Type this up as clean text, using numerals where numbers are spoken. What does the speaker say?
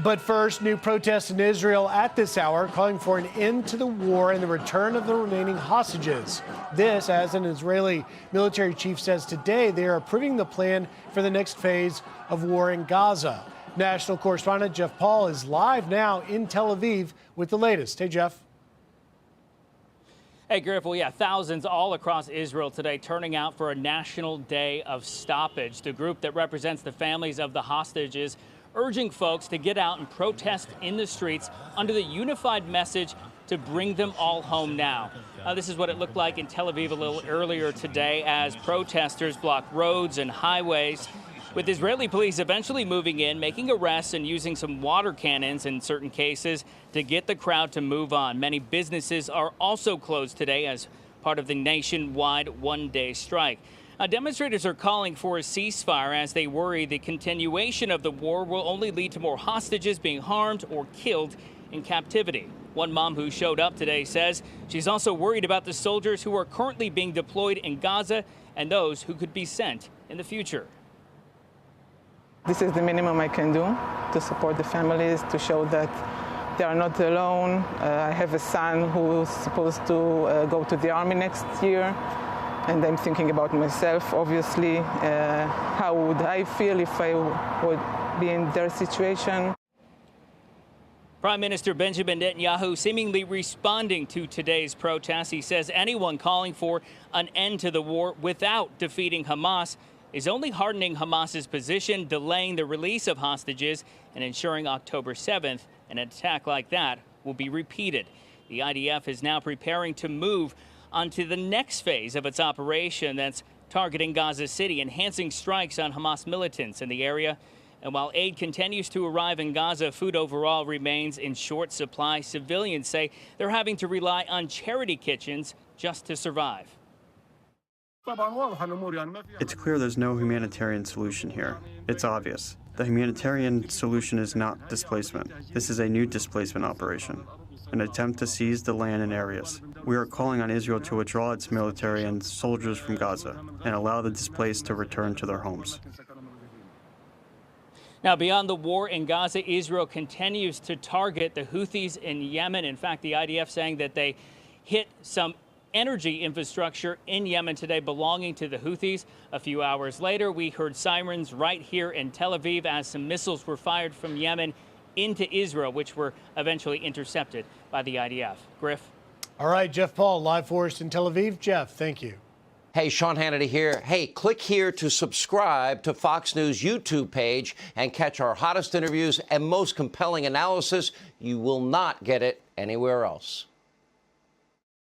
But first, new protests in Israel at this hour calling for an end to the war and the return of the remaining hostages. This, as an Israeli military chief says today, they are approving the plan for the next phase of war in Gaza. National correspondent Jeff Paul is live now in Tel Aviv with the latest. Hey, Jeff. Hey, Griff. Well, yeah, thousands all across Israel today turning out for a national day of stoppage. The group that represents the families of the hostages urging folks to get out and protest in the streets under the unified message to bring them all home now. This is what it looked like in Tel Aviv a little earlier today as protesters blocked roads and highways, with Israeli police eventually moving in, making arrests and using some water cannons in certain cases to get the crowd to move on. Many businesses are also closed today as part of the nationwide one-day strike. Demonstrators are calling for a ceasefire as they worry the continuation of the war will only lead to more hostages being harmed or killed in captivity. One mom who showed up today says she's also worried about the soldiers who are currently being deployed in Gaza and those who could be sent in the future. This is the minimum I can do to support the families, to show that they are not alone. I have a son who's supposed to go to the army next year. And I'm thinking about myself, obviously. How would I feel if I would be in their situation? Prime Minister Benjamin Netanyahu seemingly responding to today's protests. He says anyone calling for an end to the war without defeating Hamas is only hardening Hamas's position, delaying the release of hostages, and ensuring October 7th an attack like that will be repeated. The IDF is now preparing to move onto the next phase of its operation that's targeting Gaza City, enhancing strikes on Hamas militants in the area. And while aid continues to arrive in Gaza, food overall remains in short supply. Civilians say they're having to rely on charity kitchens just to survive. It's clear there's no humanitarian solution here. It's obvious. The humanitarian solution is not displacement. This is a new displacement operation, an attempt to seize the land and areas. We are calling on Israel to withdraw its military and soldiers from Gaza and allow the displaced to return to their homes. Now, beyond the war in Gaza, Israel continues to target the Houthis in Yemen. In fact, the IDF saying that they hit some energy infrastructure in Yemen today belonging to the Houthis. A few hours later, we heard sirens right here in Tel Aviv as some missiles were fired from Yemen into Israel, which were eventually intercepted by the IDF. Griff. All right, Jeff Paul, live for us in Tel Aviv. Jeff, thank you. Hey, Sean Hannity here. Hey, click here to subscribe to Fox News YouTube page and catch our hottest interviews and most compelling analysis. You will not get it anywhere else.